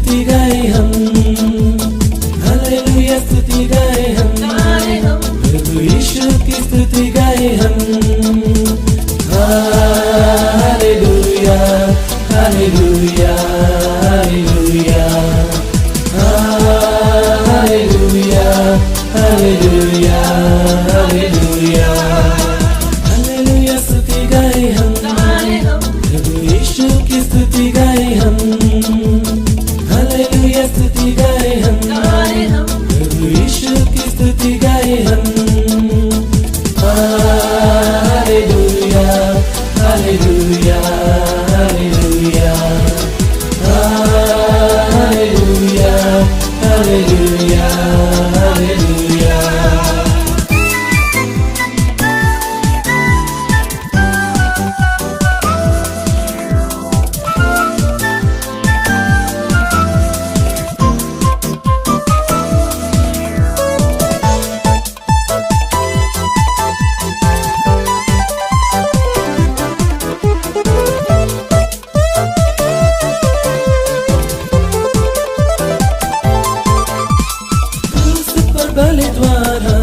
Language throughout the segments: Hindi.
स्तुति गाए हम, हालेलुया स्तुति गाए हम, प्रभु यीशु की स्तुति गाए हम। Hallelujah hallelujah hallelujah hallelujah hallelujah hallelujah hallelujah स्तुति गाए हम, प्रभु यीशु की स्तुति गाए हम, हालेलुया स्तुति गाए हम, प्रभु यीशु की स्तुति गाए हम। Hallelujah hallelujah hallelujah hallelujah hallelujah hallelujah. बलि द्वारा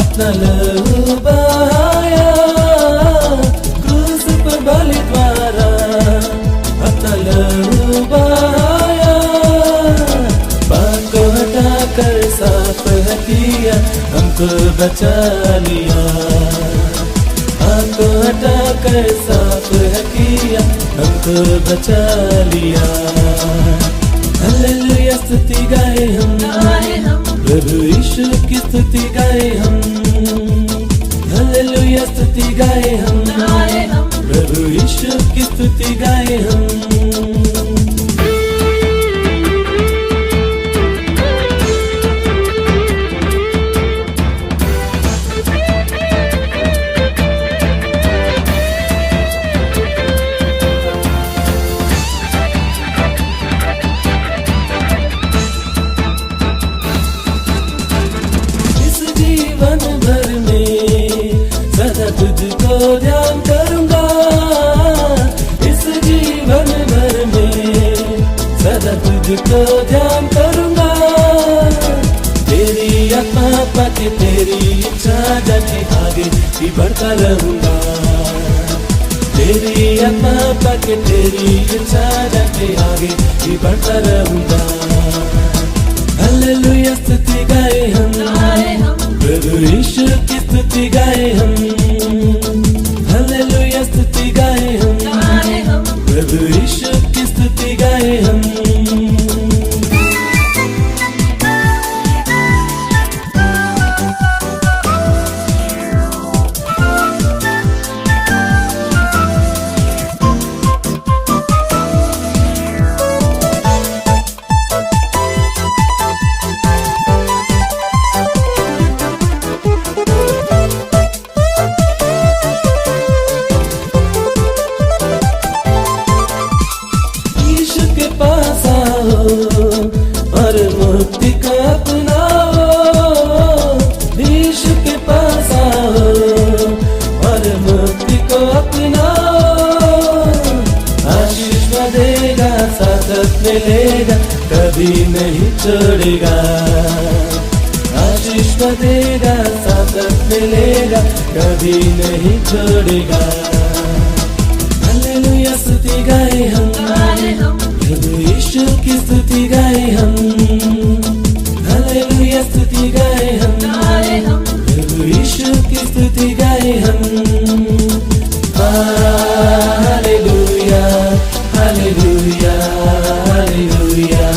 अपना लहू बहाया, क्रूस पर बलि द्वारा अपना लहू बहाया। पाप को हटा कर साफ किया, हमको बचा लिया। पाप को हटा कर साफ किया, हमको बचा लिया। हालेलुया स्तुति गाए हम, प्रभु यीशु की स्तुति गाए हम, हालेलुया स्तुति गाए हम, प्रभु यीशु की स्तुति गाए हम। तुझको ध्यान करूंगा, इस जीवन भर में सदा तुझको ध्यान करूंगा। तेरी आत्मा पाके तेरी इच्छा जाके आगे भी बढ़ता रहूंगा। तेरी आत्मा पाके तेरी इच्छा जाके आगे भी बढ़ता रहूंगा। हालेलुया स्तुति गाए हम, प्रभु यीशु की स्तुति गाए हम, हालेलुया स्तुति गाए हम, प्रभु यीशु की स्तुति गाए हम। और मुक्ति को अपनाओ, यीशु के पास आओ और मुक्ति को अपनाओ। आशीष देगा साथ मिलेगा, कभी नहीं छोड़ेगा। आशीष देगा साथ मिलेगा, कभी नहीं छोड़ेगा। हालेलुया स्तुति गाए हम, प्रभु यीशु की स्तुति गाए हम, हालेलुया स्तुति गाए हम, प्रभु यीशु की स्तुति गाए हम। Hallelujah hallelujah hallelujah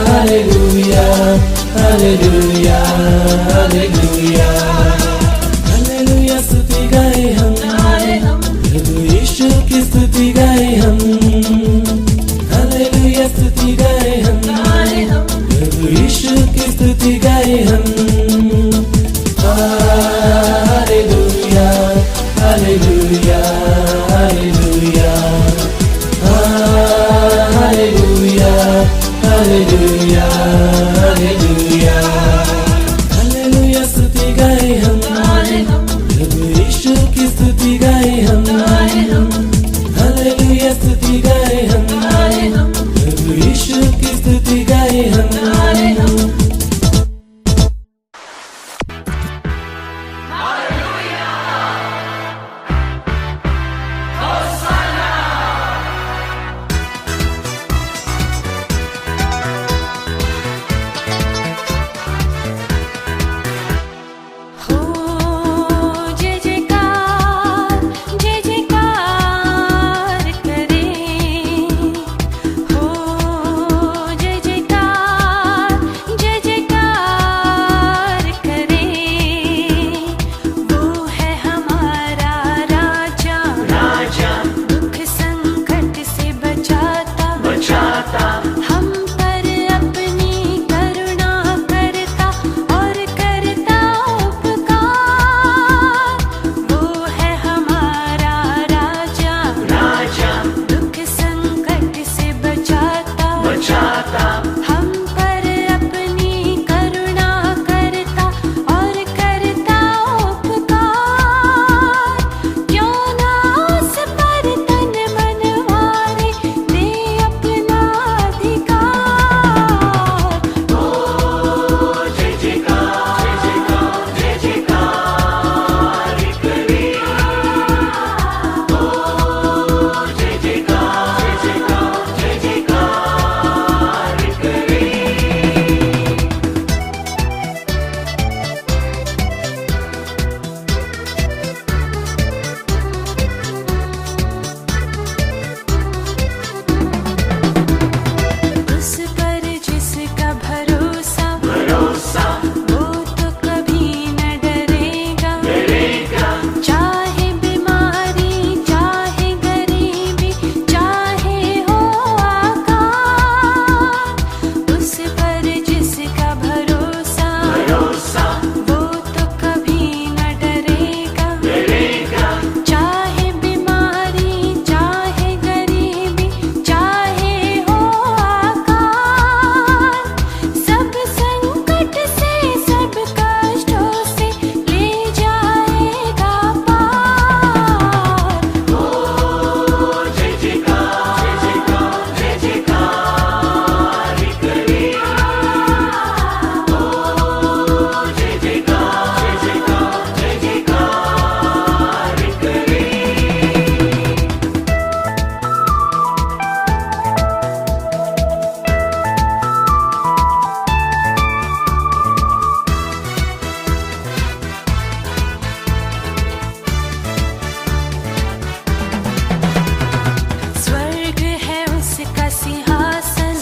hallelujah hallelujah hallelujah hallelujah स्तुति गाए हम, प्रभु यीशु की स्तुति गाए हम, हालेलुया स्तुति गाए हम, प्रभु यीशु की स्तुति गाए हम। Hallelujah hallelujah hallelujah hallelujah hallelujah hallelujah hallelujah स्तुति गाए हम, प्रभु यीशु की स्तुति गाए हम, हालेलुया स्तुति गाए हम।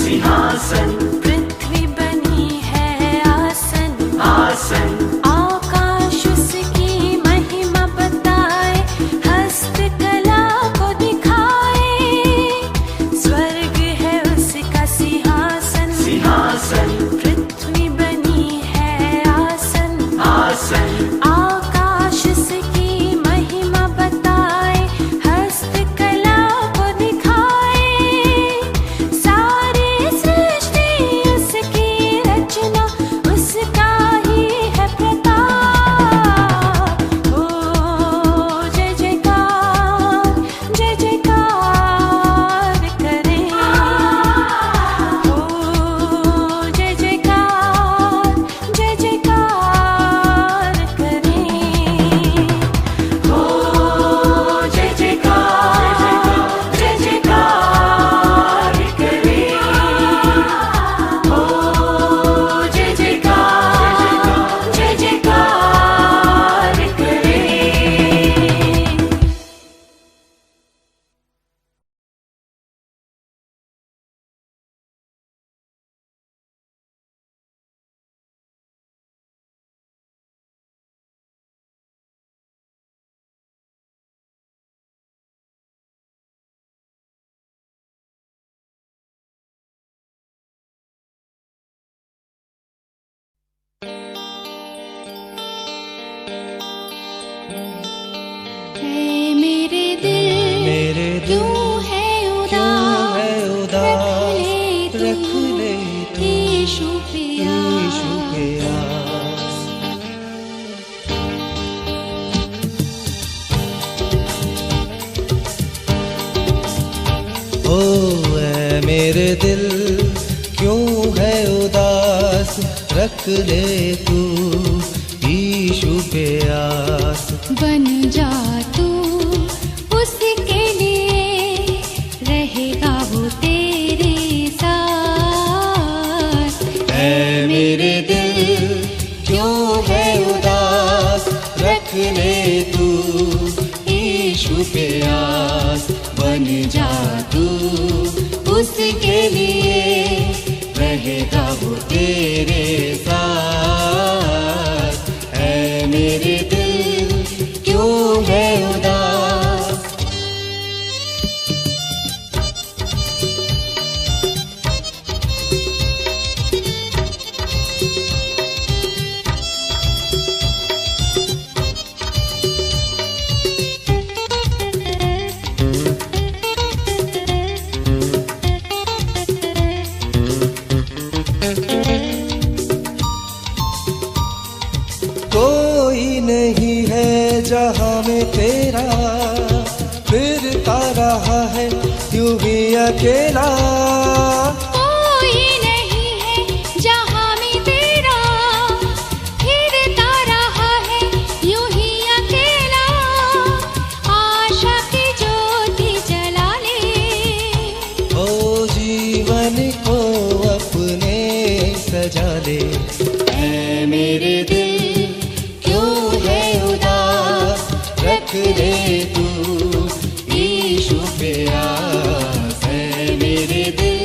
सिंहासन, पृथ्वी बनी है आसन, आसन, आकाश उसकी महिमा बताए, हस्तकला को दिखाए, स्वर्ग है उसका सिंहासन, सिंहासन, पृथ्वी बनी है आसन, आसन, आकाश उसकी महिमा बताए, हस्तकला को दिखाए, सारी सृष्टि उसकी रचना, उसका ही है प्रताप। ओ जय जयकार, जय जयकार करें। ओ जय जयकार, जय जयकार करें। ओ जय जयकार, जय जयकार करें। ओ जय जयकार, जय जयकार करें। है मेरे दिल क्यों है उदास, रख ले तू यीशु प्यारा। ओ ऐ मेरे दिल क्यों है उदास, रख ले तू यीशु पे आस। बन जा तू उसके लिए, रहेगा वो तेरे साथ। ऐ मेरे दिल क्यों है उदास, रख ले तू यीशु पे आस। बन जा तू उसके लिए, रहेगा वो तेरे साथ। ऐ मेरे दिल क्यों है उदास। कोई नहीं है जहां में तेरा, फिरता रहा है यूं ही अकेला। कोई नहीं है जहां में तेरा, फिरता रहा है यूं ही अकेला। आशा की ज्योति जला ले, ओ जीवन को अपने सजा ले। ऐ मेरे दिल क्यों है उदास, रख ले तू यीशु पे आस। ऐ मेरे दिल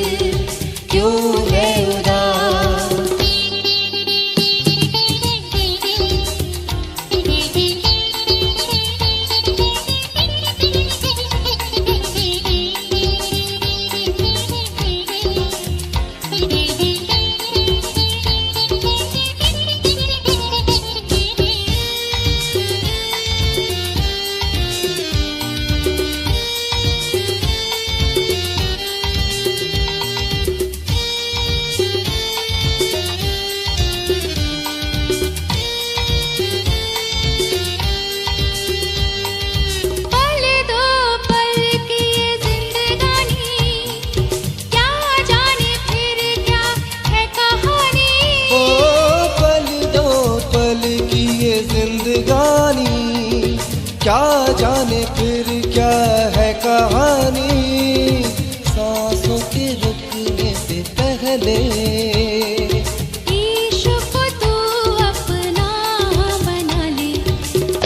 क्यों है उदास। पल दो पल की ये जिंदगानी, क्या जाने फिर क्या है कहानी। ओ पल दो पल की ये जिंदगानी, क्या जाने फिर क्या है कहानी। सांसों के रुकने से पहले यीशु को तू अपना बना ले।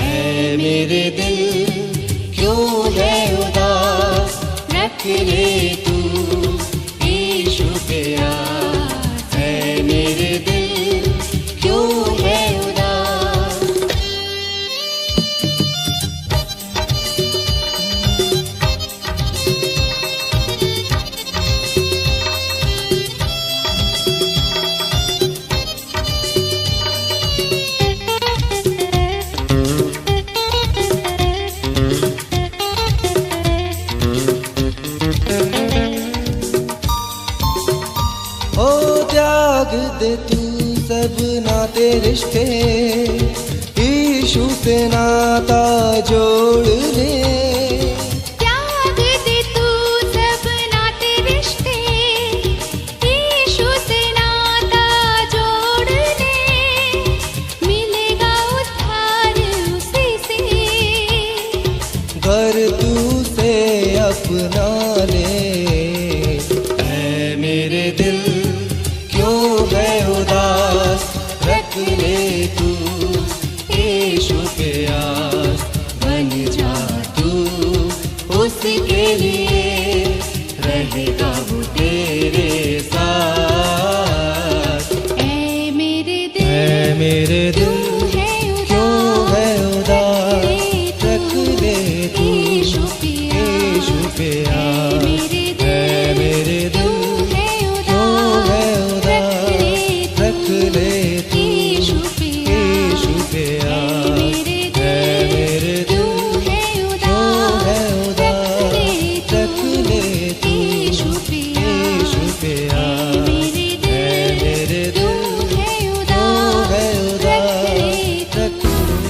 ऐ मेरे दिल क्यों है उदास, रख ले तू यीशु पे त्याग दे तू सब नाते रिश्ते, यीशु से नाता जोड़ ले। त्याग दे तू सब नाते रिश्ते, यीशु से नाता जोड़ ले। मिलेगा उद्धार उसी से, घर तू से अपना ले। ऐ मेरे दिल क्यों है उदास, रख ले तू यीशु पे आस। बन जा तू उसके लिए, रहेगा वो तेरे साथ। ऐ मेरे दिल क्यों है उदास, रख ले तू यीशु पे आस। मेरे दिल क्यों है उदास, रख ले तू यीशु पे आस। मेरे मेरे दिल क्यों है उदास, रख ले तू यीशु पे आस। मेरे मेरे दिल क्यों है उदास, रख ले।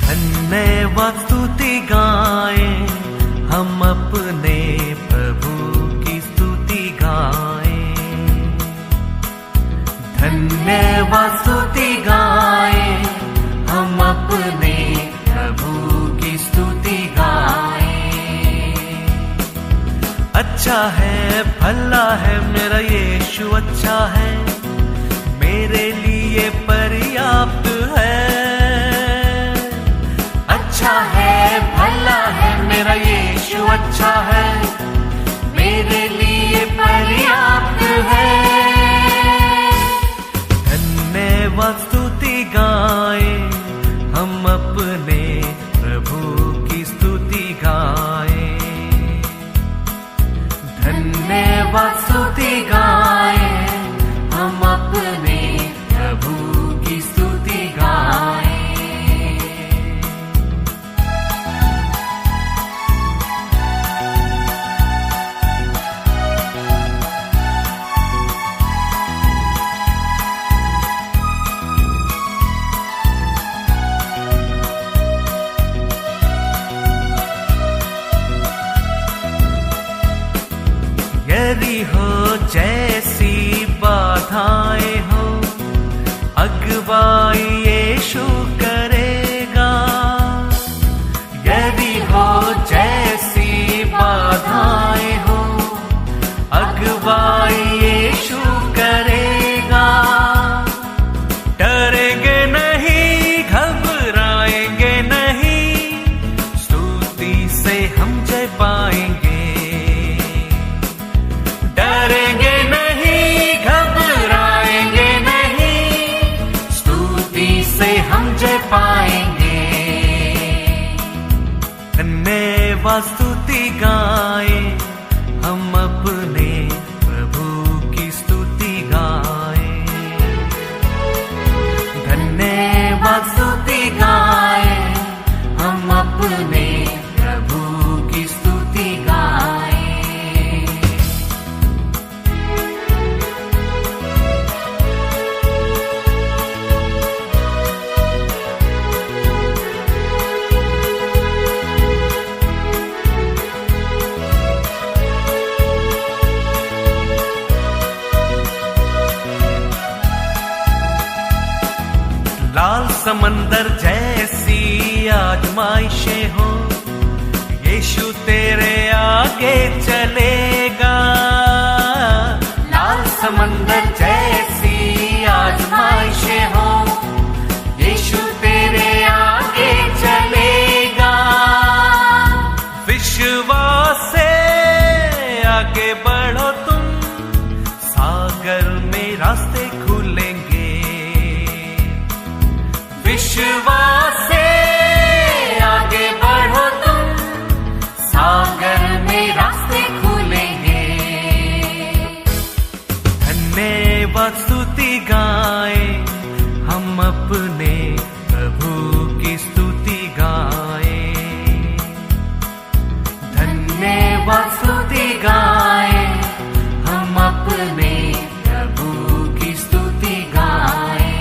धन्यवाद स्तुति गाएं, हम अपने प्रभु की स्तुति गाएं। धन्यवाद स्तुति गाएं, हम अपने प्रभु की स्तुति गाएं। अच्छा है भला है मेरा यीशु, अच्छा है मेरे लिए पर्याप्त है। अच्छा है भला है मेरा यीशु, अच्छा है मेरे लिए पर्याप्त है। धन्यवाद स्तुति गाएं, हम अपने प्रभु की स्तुति गाएं। धन्यवाद स्तुति गाएं, हम अपने प्रभु की स्तुति गाएं। यदि हो जैसी बाधाएं हो, अगुवाई यीशु करेगा। यदि हो जैसी बाधाएं हो, अगुवाई यीशु करेगा। डरेंगे नहीं, घबराएंगे नहीं, स्तुति से हम जय पाएंगे। डरेंगे नहीं, घबराएंगे नहीं, स्तुति से हम जय पाएंगे। धन्यवाद स्तुति गाएं, हम अपने प्रभु की स्तुति गाएं। धन्यवाद स्तुति गाएं, हम अपने प्रभु की स्तुति गाएं। लाल समंदर जैसी आजमाइशें हो, यीशु तेरे आगे चलेगा। लाल समंदर जैसी आजमाइशें हो, यीशु तेरे आगे चलेगा। विश्वास से आगे बढ़ो तुम, सागर में रास्ते खुलेंगे। विश्वास से अपने प्रभु की स्तुति गाएं, धन्यवाद स्तुति गाएं, हम अपने प्रभु की स्तुति गाएं।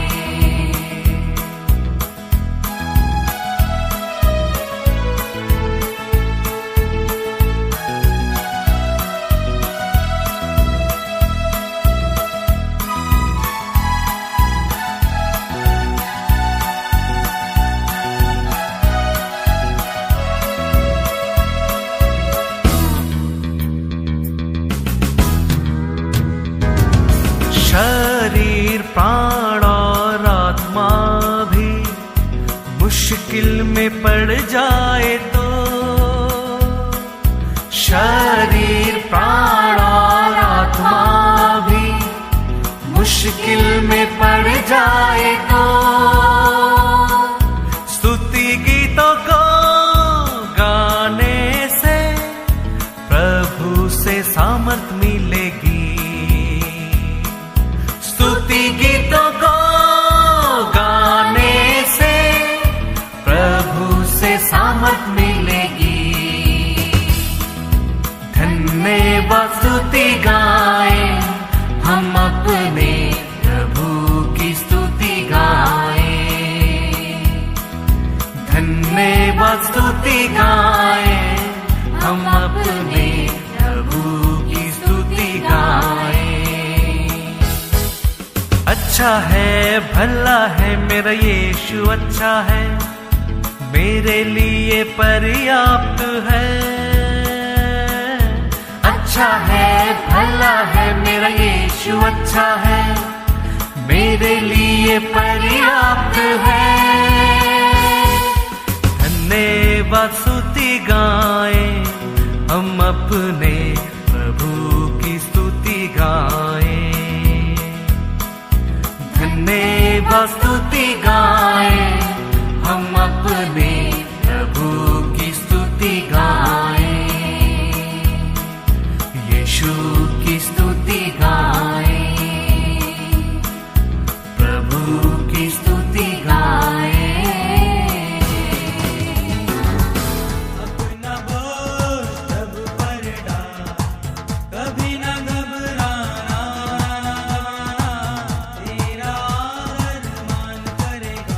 शरीर प्राण और आत्मा भी मुश्किल में पड़ जाए तो, शरीर प्राण और आत्मा भी मुश्किल में पड़ जाए तो, स्तुति गीतों को गाने से प्रभु से सामर्थ मिलेगी, स्तुति गीतों को गाने से प्रभु से सामर्थ मिलेगी। धन्यवाद स्तुति गाएं, हम अपने प्रभु की स्तुति गाएं, धन्यवाद स्तुति गाएं, हम अपने प्रभु की स्तुति गाएं। अच्छा है, भला है, मेरा यीशु अच्छा है, मेरे लिए पर्याप्त है। अच्छा है, भला है, मेरा यीशु अच्छा है, मेरे लिए पर्याप्त है। धन्यवाद स्तुति गाएं, हम अपने प्रभु की स्तुति गाएं, धन्यवाद स्तुति गाएं, हम अपने प्रभु की स्तुति गाएं, यीशु की स्तुति गाएं, प्रभु की स्तुति गाएं। अपना बोझ सब पर डाल, कभी न घबराना, तेरा आदर मान करेगा।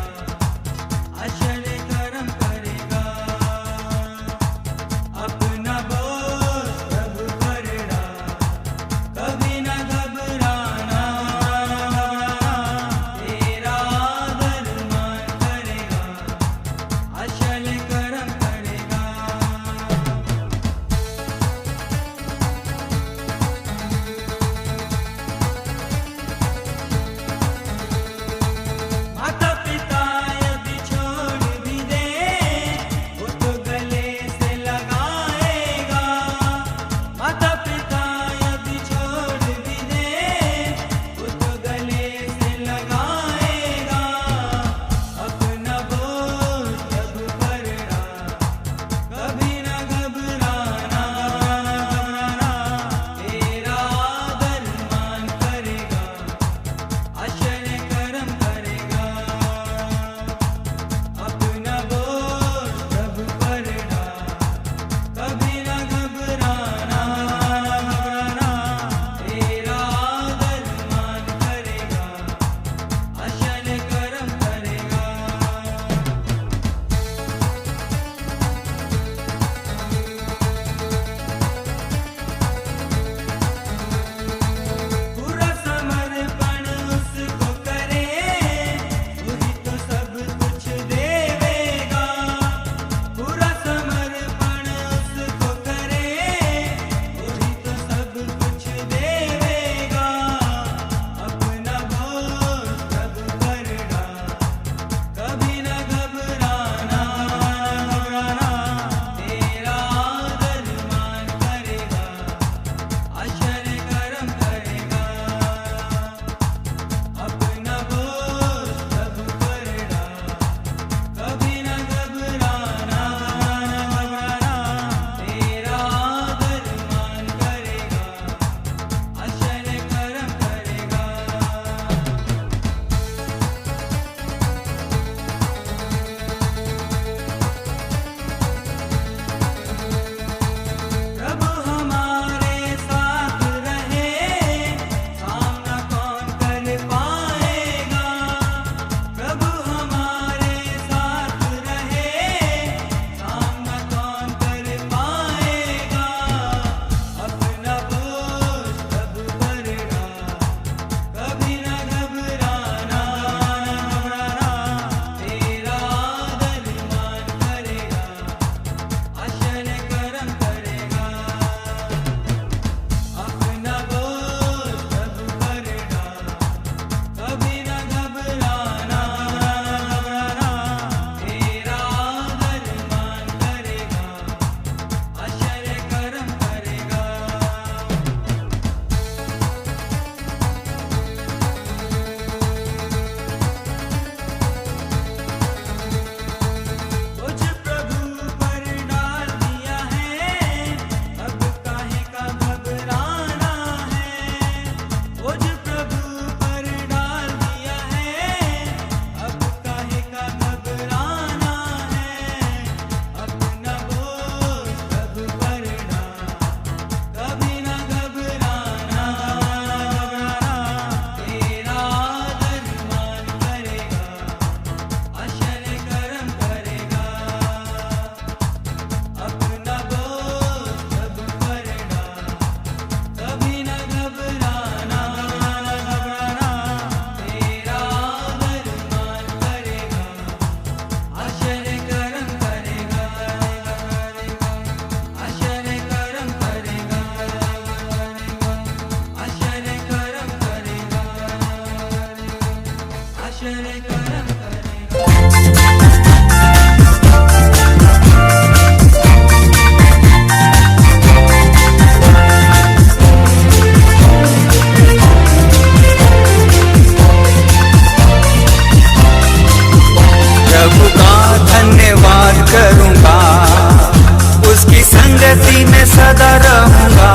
सदा रहूंगा,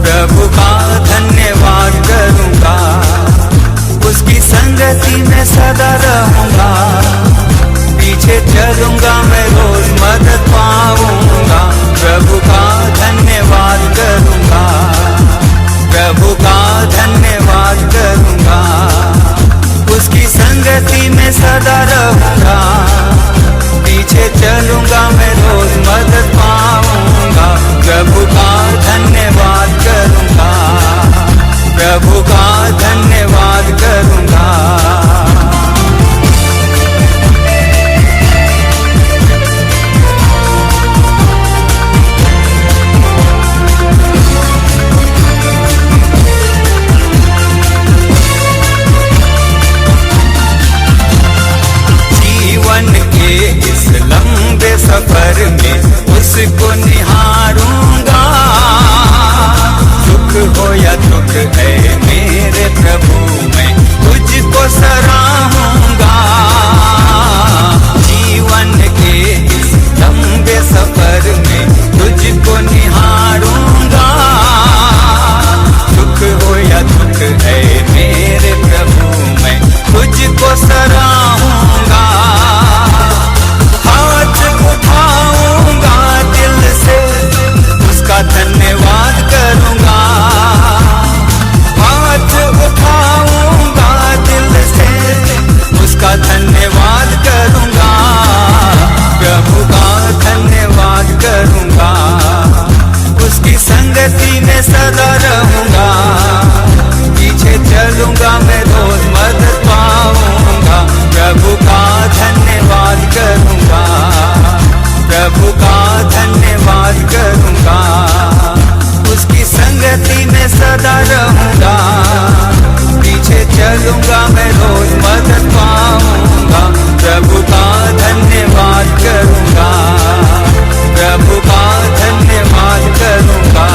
प्रभु का धन्यवाद करूंगा, उसकी संगति में सदा रहूंगा, पीछे चलूंगा मैं रोज मदद पाऊंगा, प्रभु का धन्यवाद करूंगा, प्रभु का धन्यवाद करूंगा, उसकी संगति में सदा रहूंगा, पीछे चलूंगा मैं रोज मदद पाऊंगा, प्रभु का धन्यवाद करूंगा, प्रभु का धन्यवाद करूंगा। इस लंबे सफर में उसको निहारूंगा, सुख हो या दुख है मेरे प्रभु मैं तुझको सराहूंगा। जीवन के इस लंबे सफर में तुझको निहारूंगा, सुख हो या दुख है मेरे प्रभु मैं तुझको सराहूंगा। उठाऊंगा दिल से उसका धन्यवाद करूंगा, हाथ उठाऊंगा दिल से उसका धन्यवाद करूंगा, प्रभु का धन्यवाद करूंगा, उसकी संगति में सदा रहूंगा, पीछे चलूंगा मैं रोज मदद पाऊंगा, प्रभु का धन्यवाद करूंगा, प्रभु का धन्यवाद करूंगा, उसकी संगति में सदा रहूंगा, पीछे चलूंगा मैं रोज मदद पाऊंगा, प्रभु का धन्यवाद करूंगा, प्रभु का धन्यवाद करूंगा।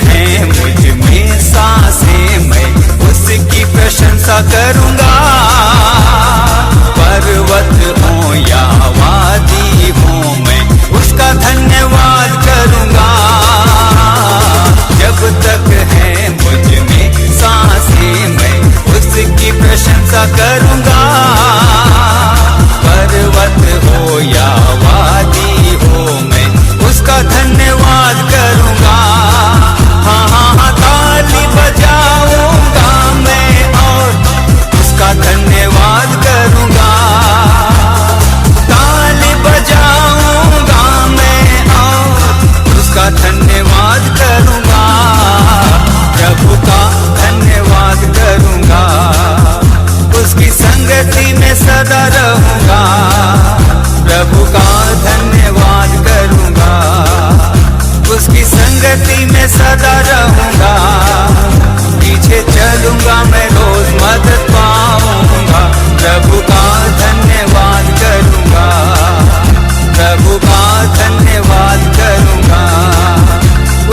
है मुझ में सांसें मैं उसकी प्रशंसा करूंगा, पर्वत हो या वादी हो मैं उसका धन्यवाद करूंगा। जब तक है मुझ में सांसें मैं उसकी प्रशंसा करूंगा, पर्वत हो या वादी हो मैं उसका धन्यवाद करूंगा। ताली बजाऊंगा मैं और उसका धन्यवाद करूंगा, ताली बजाऊंगा मैं और उसका धन्यवाद करूंगा, प्रभु का धन्यवाद करूंगा, उसकी संगति में सदा रहूंगा, प्रभु का धन्यवाद करूंगा, उसकी संगति में सदा रहूंगा, पीछे चलूंगा मैं रोज मदद पाऊंगा, प्रभु का धन्यवाद करूंगा, प्रभु का धन्यवाद करूंगा,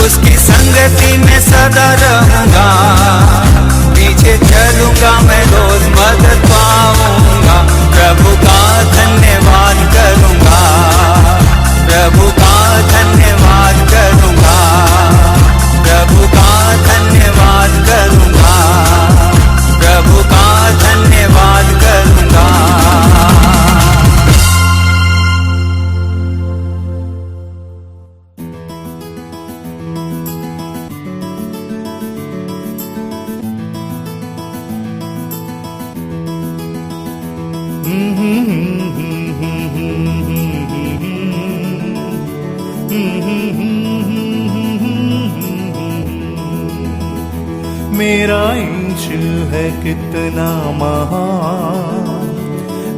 उसकी संगति में सदा रहूंगा, पीछे चलूंगा मैं रोज मदद पाऊंगा, प्रभु का धन्यवाद करूंगा, प्रभु का धन्यवाद करूंगा, प्रभु का धन्यवाद करूंगा, प्रभु का धन्यवाद करूंगा। मेरा यीशु है कितना महान,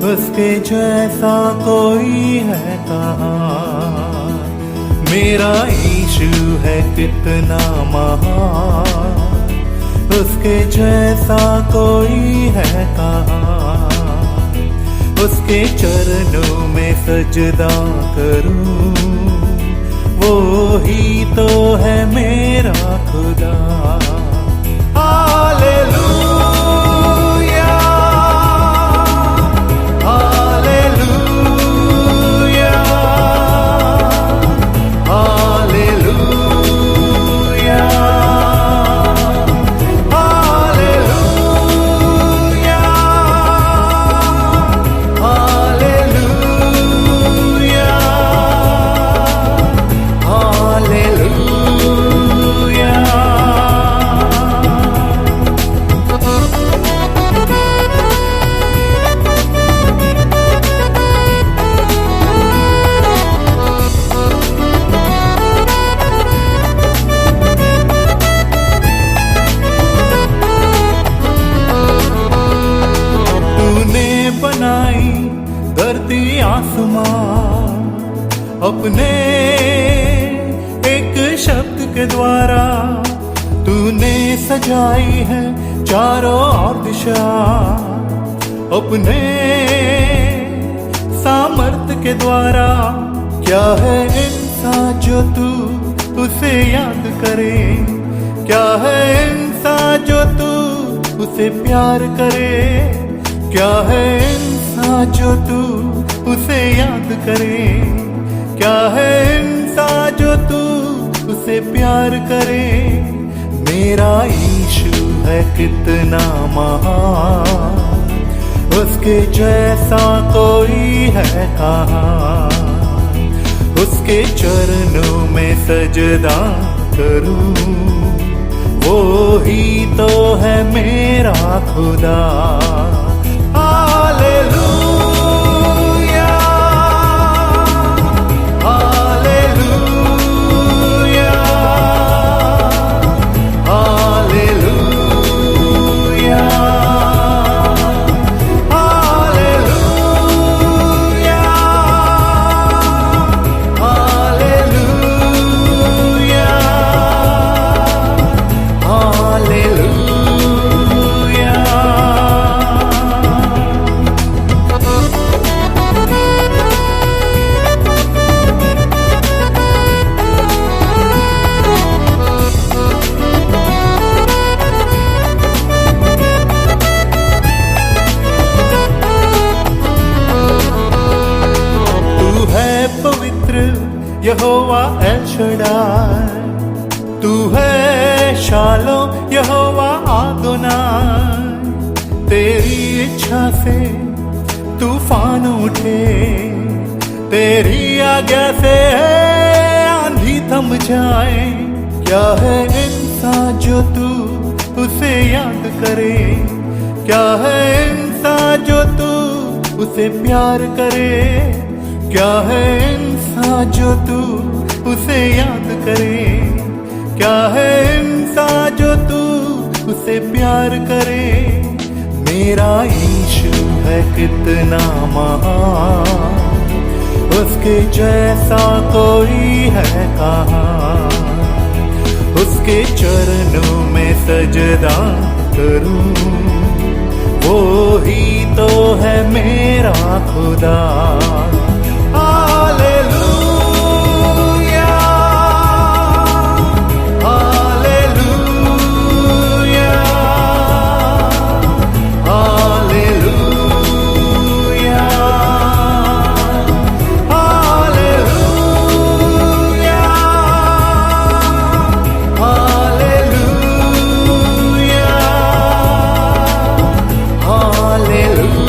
उसके जैसा कोई है कहाँ। मेरा यीशु है कितना महान, उसके जैसा कोई है कहाँ। उसके चरणों में सजदा करूं, वो ही तो है मेरा खुदा। Hallelujah, hallelujah, hallelujah, hallelujah, hallelujah, hallelujah. तूने बनाई धरती आसमां अपने एक शब्द के द्वारा, तूने सजाई है चारों ओर दिशा अपने सामर्थ्य के द्वारा। क्या है इंसान जो तू उसे याद करे, क्या है इंसान जो तू उसे प्यार करे, क्या है इंसान जो तू उसे याद करे, क्या है इंसान जो तू उसे प्यार करे। मेरा यीशु है कितना महान, उसके जैसा कोई है कहाँ। उसके चरणों में सजदा करूं, वो ही तो है मेरा खुदा। Hallelujah, hallelujah, hallelujah, hallelujah, hallelujah, hallelujah. तू है पवित्र यहोवा एल शडाई, तू है शालो यहोवा आदोनाई। तेरी इच्छा से तूफान उठे, तेरी आज्ञा से आंधी थम जाए। क्या है इंसान जो तू उसे याद करे, क्या है इंसान जो तू उसे प्यार करे, क्या है इंसान जो तू उसे याद करे, क्या है इंसान जो तू उसे प्यार करे। मेरा यीशु है कितना महान, उसके जैसा कोई है कहाँ। उसके चरणों में सजदा करूं, वो ही तो है मेरा खुदा। Hallelujah, hallelujah, hallelujah, hallelujah, hallelujah, hallelujah.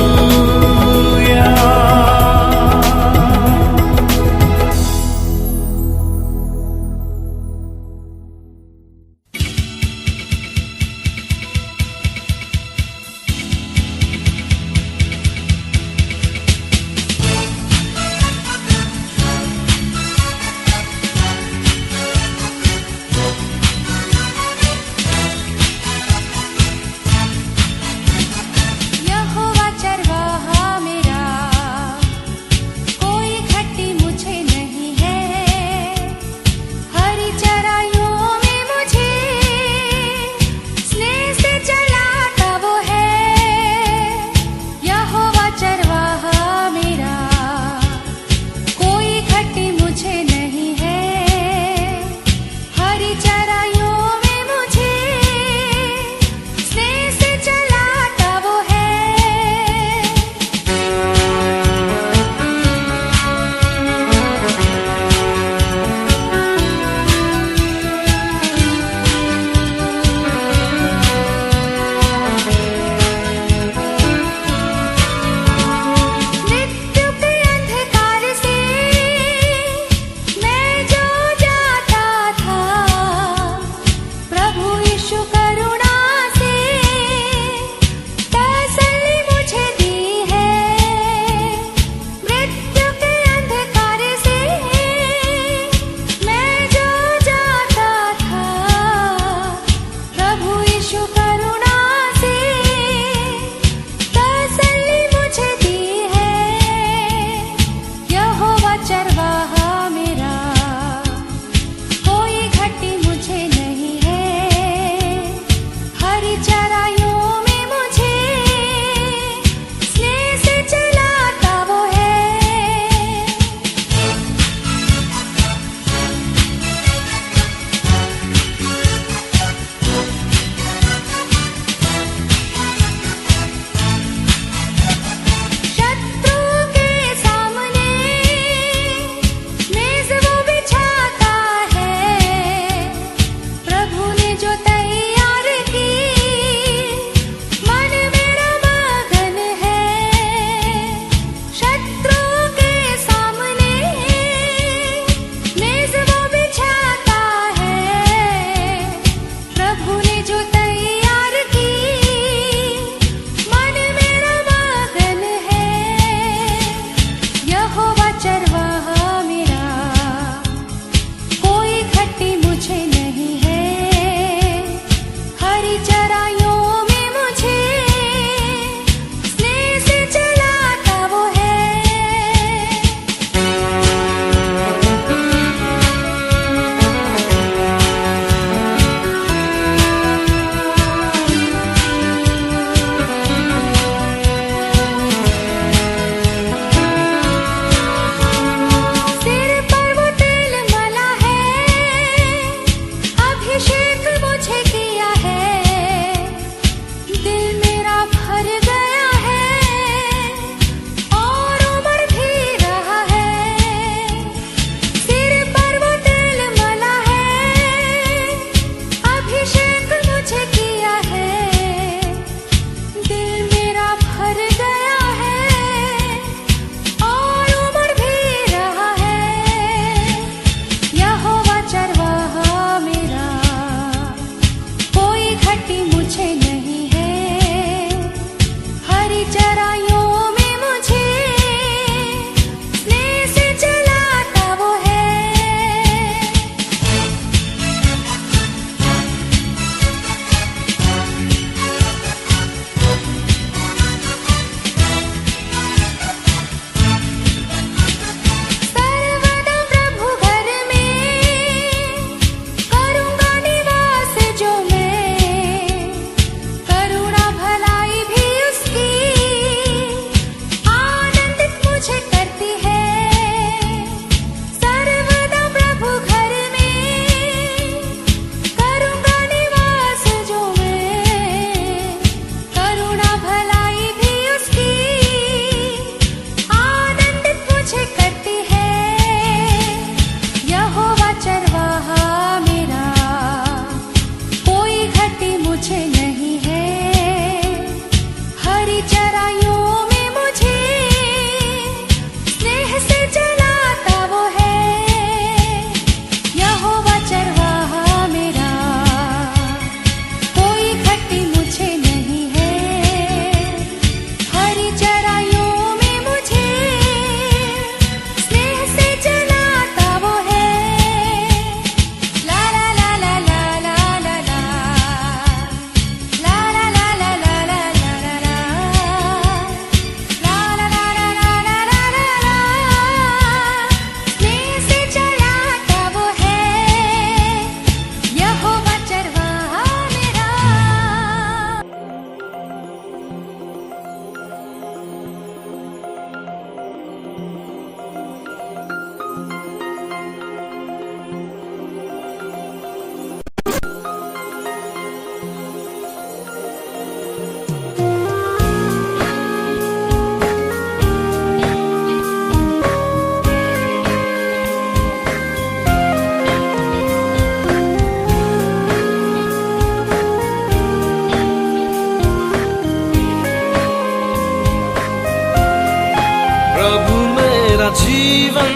प्रभु मेरा जीवन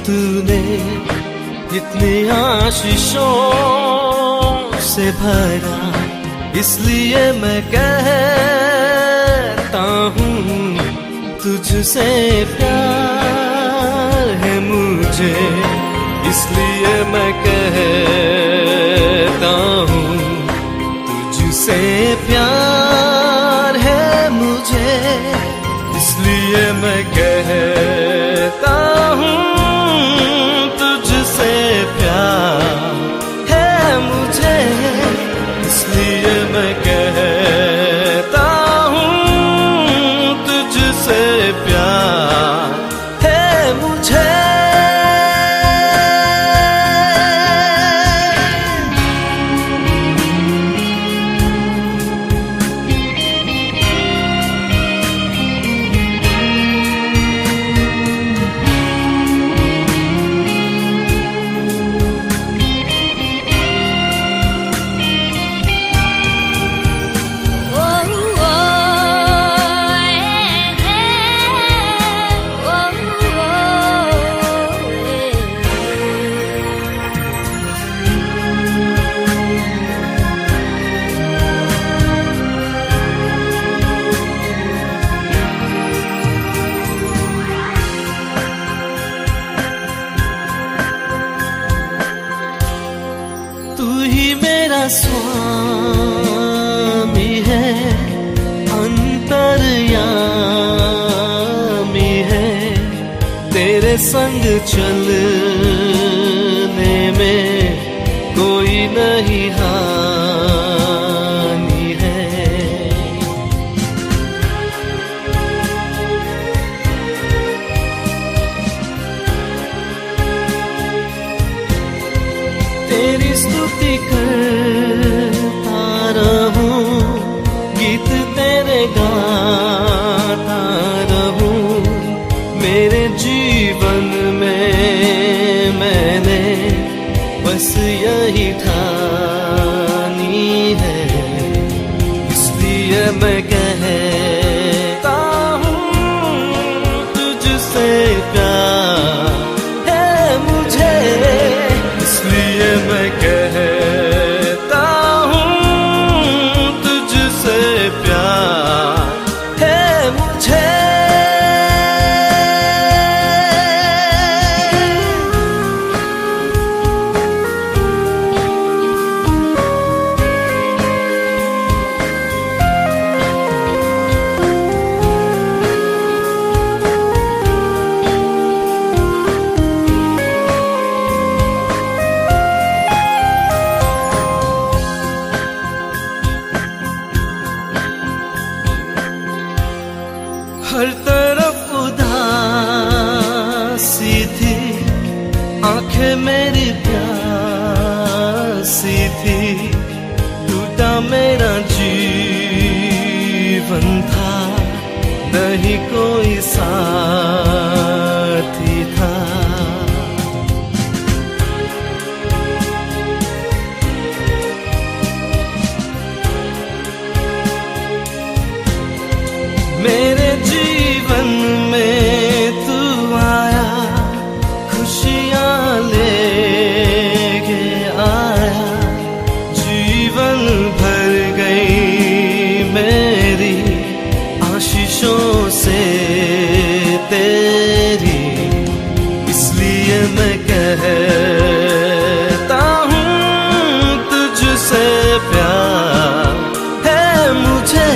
तूने इतनी आशीषों से भरा, इसलिए मैं कहता हूँ तुझसे प्यार है मुझे, इसलिए मैं कहता हूँ तुझसे प्यार है मुझे, इसलिए मैं कहता हूँ तुझसे प्यार है मुझे, इसलिए मैं कहता हूँ तुझसे प्यार है मुझे। स्वामी है, अंतर्यामी है, तेरे संग चलने में कोई नहीं हानि है। तेरी स्तुति करता रहूं, गीत तेरे गाता रहूं, मेरे जीवन में मैंने बस यही ठानी है, इसलिए मैं कहता हूँ तुझसे प्यार है मुझे, इसलिए मैं कहता हूँ तुझसे प्यार है मुझे। हर तरफ उदासी थी, आंखें मेरी प्यासी थी, टूटा मेरा जीवन था, नहीं कोई साथी था। मेरे जीवन में तू आया, खुशियाँ लेके आया, जीवन भर गई मेरी आशीषों से तेरी, इसलिए मैं कहता हूँ तुझसे प्यार है मुझे,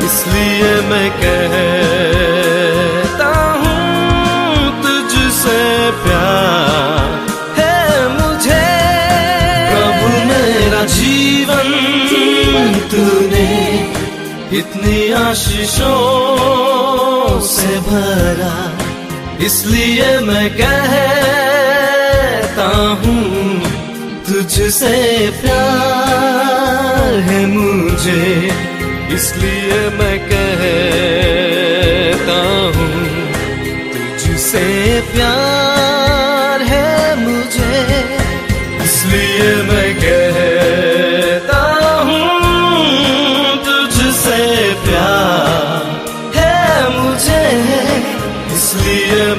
इसलिए मैं कहता हूँ तुझसे प्यार है मुझे। प्रभु मेरा जीवन तूने इतनी आशीषों से भरा, इसलिए मैं कहता हूँ तुझसे प्यार है मुझे, इसलिए मैं कहता हूँ तुझसे प्यार है मुझे, इसलिए मैं कहता हूँ तुझसे प्यार है मुझे।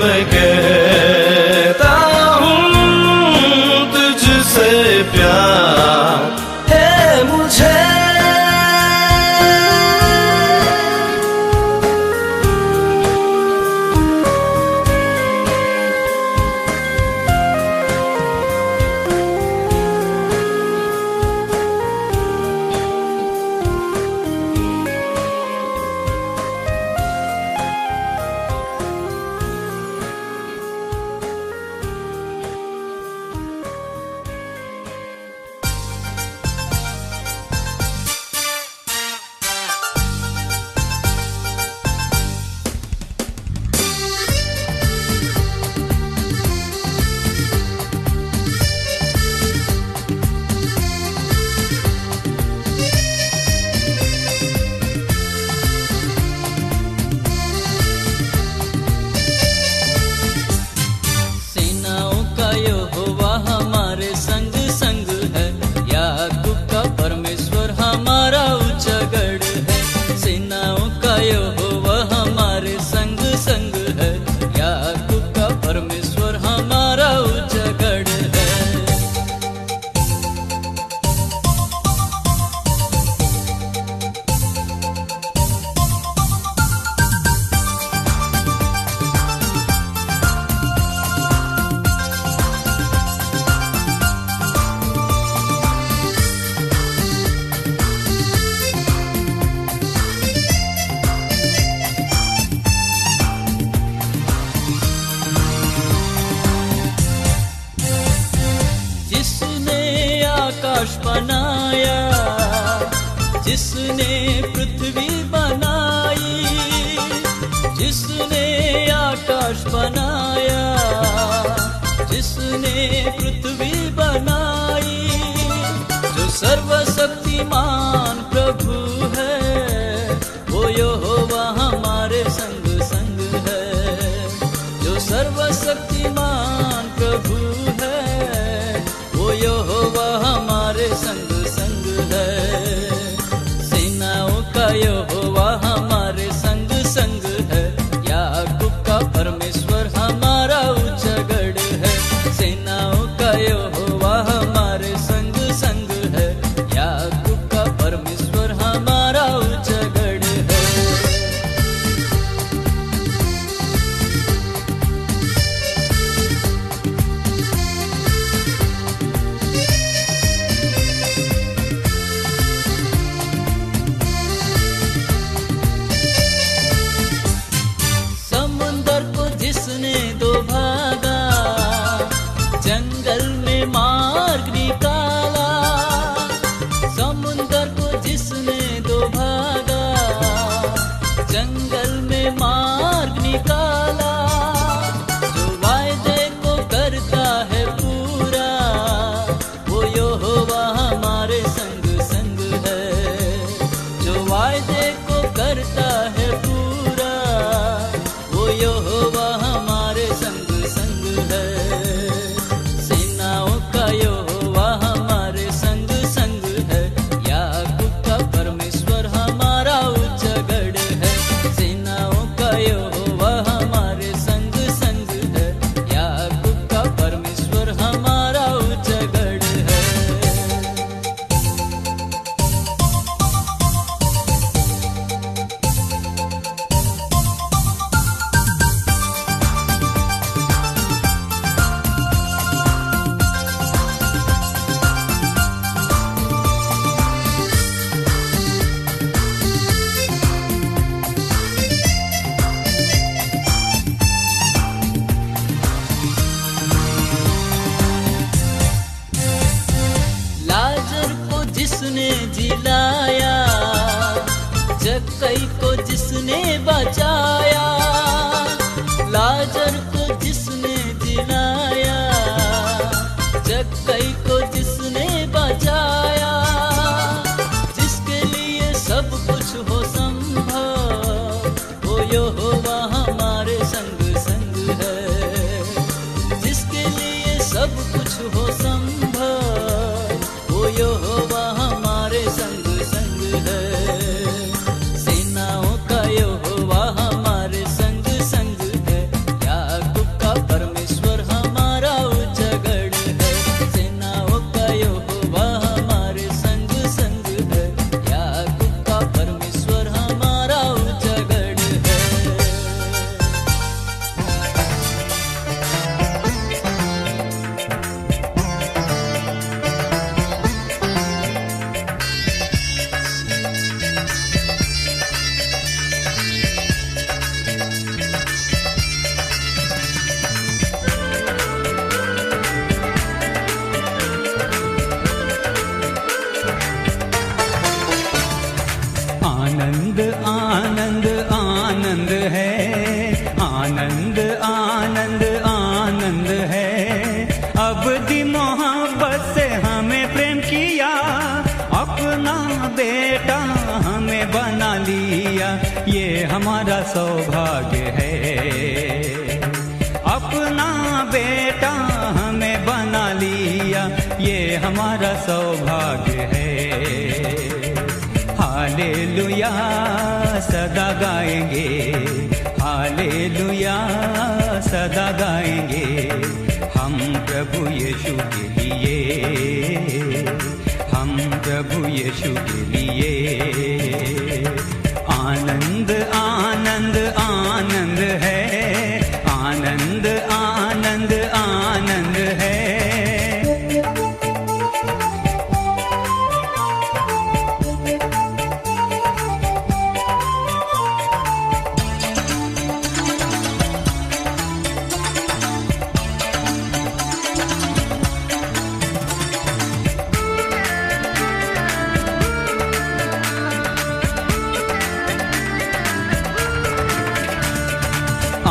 मैं कहता हूँ तुझसे प्यार है मुझे। आकाश बनाया, जिसने पृथ्वी बनाई, जिसने आकाश बनाया, जिसने पृथ्वी बनाई, जो सर्वशक्तिमान प्रभु है, वो यहोवा हमारे संग संग है। जो सर्वशक्तिमान प्रभु है, वो यहोवा हमारे संग संग है। सेनाओं का यहोवा हमारे संग संग है। याकूब का परमेश्वर हमारा उच्चगढ़ है। सेनाओं का यहोवा हमारे संग संग है। याकूब का परमेश्वर हमारा उच्चगढ़ है। जिसने दो भागा, जंगल में मार्ग निकाला। समुंदर को जिसने दो भागा, जंगल में मार्ग निकाला। जो वायदे को करता है पूरा, वो यहोवा हमारे संग संग है। जो वायदे को करता है पूरा, वो यहोवा हमारे संग संग है। सेनाओं का यहोवा हमारे संग संग है। याकूब का परमेश्वर हमारा उच्चगढ़ है। सेनाओं का यहोवा हमारे संग संग है। याकूब का परमेश्वर हमारा उच्चगढ़ है। लाजर को जिसने जिलाया, जक्कई को जिसने बचाया। लाजर को जिसने जिलाया, जक्कई को जिसने बचाया। जिसके लिए सब कुछ हो संभव, वो यहोवा हमारे संग संग है। जिसके लिए सब कुछ हो संभव, वो यहोवा हमारे संग संग है। सेनाओं का यहोवा हमारे संग संग है। याकूब आनंद आनंद है, आनंद आनंद आनंद है। अबदी मोहब्बत से हमें प्रेम किया, अपना बेटा हमें बना लिया, ये हमारा सौभाग्य है। अपना बेटा हमें बना लिया, ये हमारा सौभाग्य है। हालेलुया सदा गाएंगे, हालेलुया सदा गाएंगे हम प्रभु यीशु के लिए, हम प्रभु यीशु के लिए। आनंद आनंद आनंद है, आनंद आनंद आनंद है।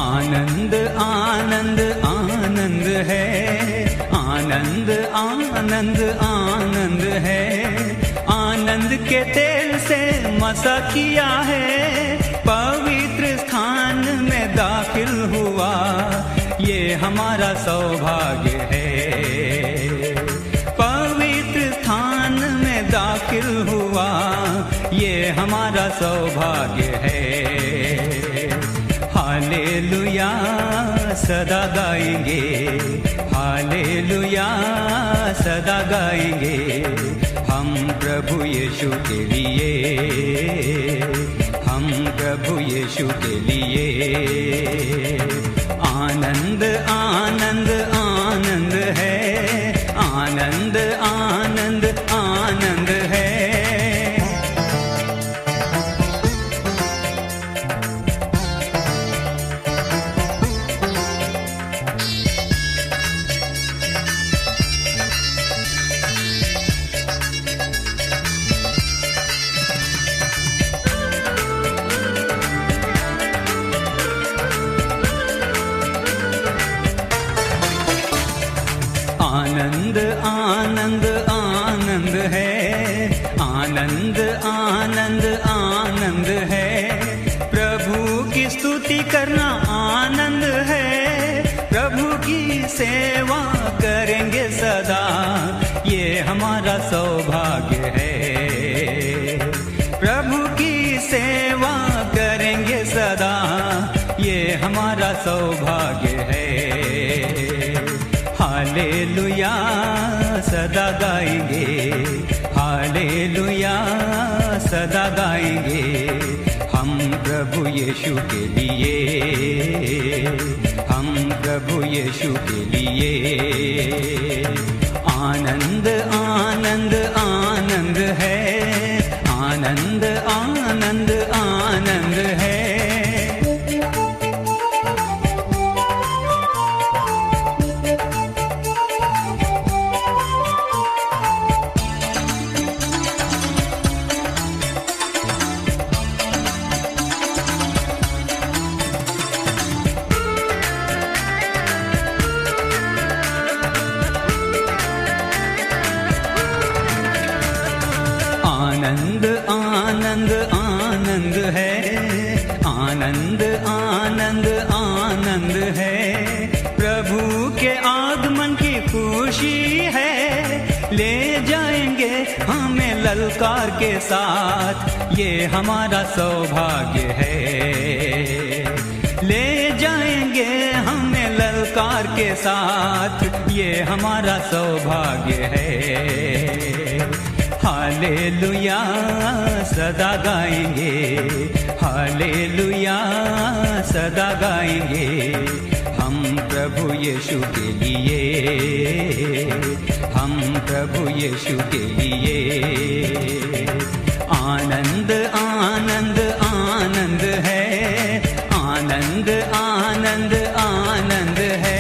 आनंद आनंद आनंद है, आनंद आनंद आनंद है। आनंद के तेल से मसा किया है, पवित्र स्थान में दाखिल हुआ, ये हमारा सौभाग्य है। पवित्र स्थान में दाखिल हुआ, ये हमारा सौभाग्य है। हालेलुया सदा गाएंगे, हालेलुया सदा गाएंगे हम प्रभु यीशु के लिए, हम प्रभु यीशु के लिए। आनंद आनंद आनंद है, आनंद आनंद आनंद है। आनंद आनंद आनंद है, आनंद आनंद आनंद है। प्रभु की स्तुति करना आनंद है, प्रभु की सेवा करेंगे सदा, ये हमारा सौभाग्य है। प्रभु की सेवा करेंगे सदा, ये हमारा सौभाग्य है। हालेलुया सदा गाएंगे, हालेलुया सदा गाएंगे हम प्रभु यीशु के लिए, हम प्रभु यीशु के लिए। आनंद आनंद आनंद है, आनंद आनंद आनंद है। आनंद आनंद आनंद है, आनंद आनंद आनंद है। प्रभु के आगमन की खुशी है, ले जाएंगे हमें ललकार के साथ, ये हमारा सौभाग्य है। ले जाएंगे हमें ललकार के साथ, ये हमारा सौभाग्य है। हालेलुया सदा गाएंगे, हालेलुया सदा गाएंगे हम प्रभु यीशु के लिए, हम प्रभु यीशु के लिए। आनंद आनंद आनंद है, आनंद आनंद आनंद है।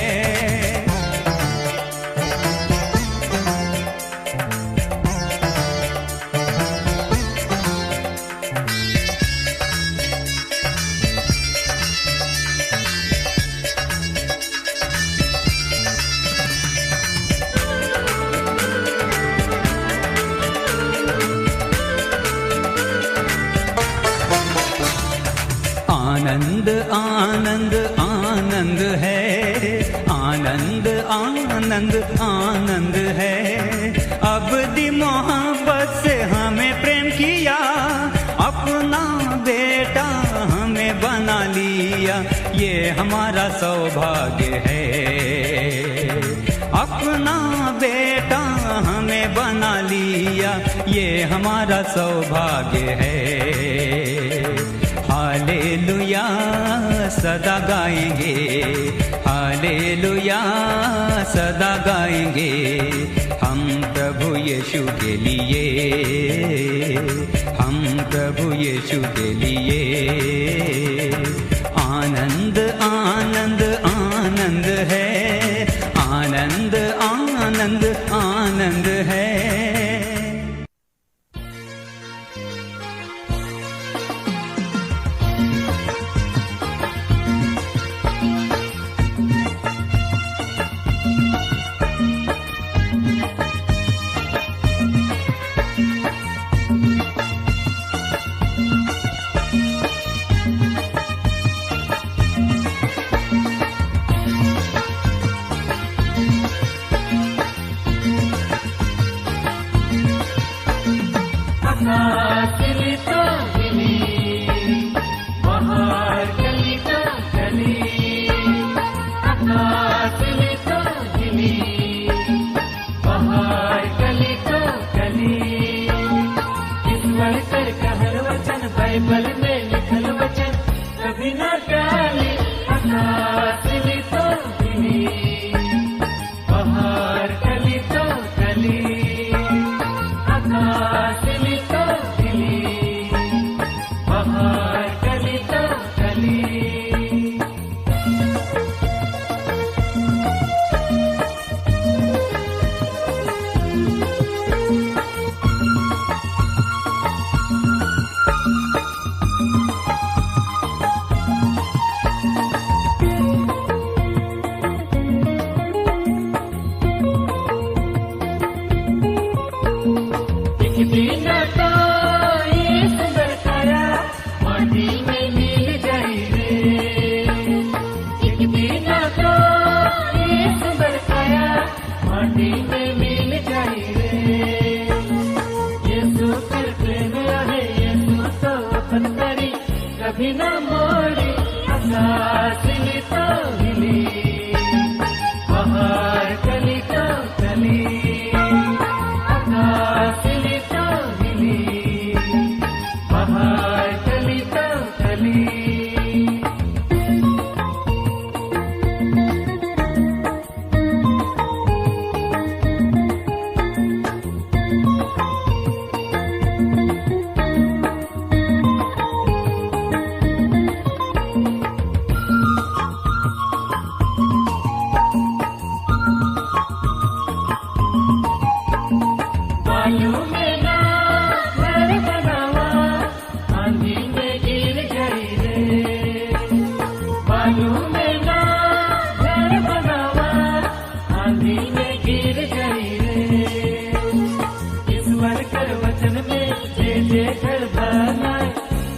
आनंद आनंद आनंद है, आनंद आनंद आनंद है। अबदी मोहब्बत से हमें प्रेम किया, अपना बेटा हमें बना लिया, ये हमारा सौभाग्य है। अपना बेटा हमें बना लिया, ये हमारा सौभाग्य है। हालेलुया सदा गाएंगे, हालेलुया सदा गाएंगे, हम प्रभु यीशु के लिए, हम प्रभु यीशु के लिए। आनंद आनंद आनंद है, आनंद आनंद आनंद है। बाइबल में लिखल वचन कभी न टाली, आकाश ली तो गिली, बाहर कली तो कली, आकाश ली तो गिली, बाहर कली तो कली। कभी न मोड़ी, आकाश ली तो हिली, बाहर कली तो कली, आकाश ली तो हिली, बाहर कली तो कली।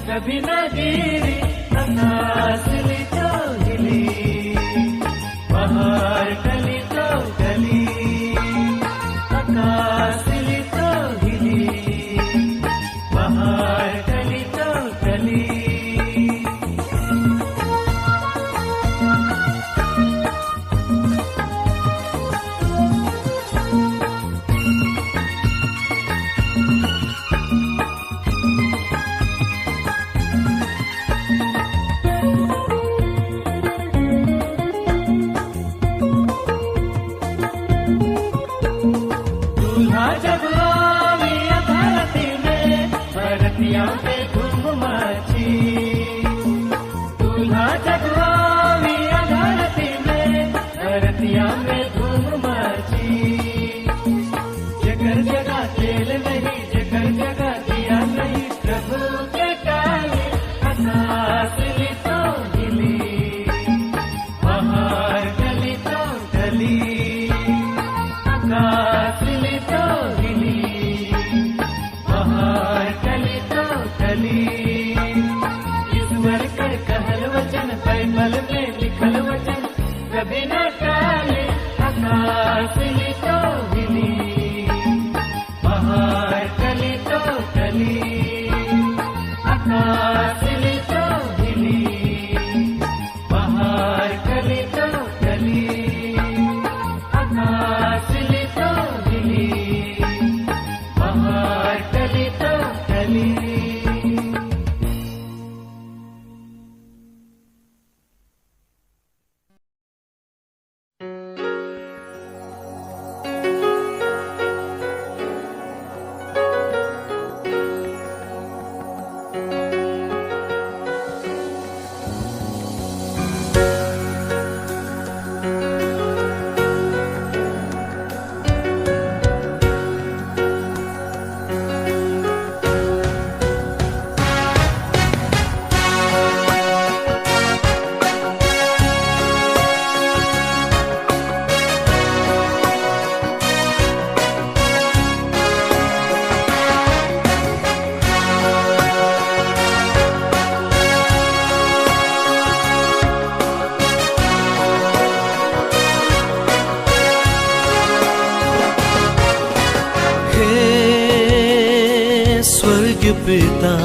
कभी न गिरी, आकाश ली तो हिली, बाहर कली तो कली, आकाश ली तो हिली, बाहर कली तो कली। पिता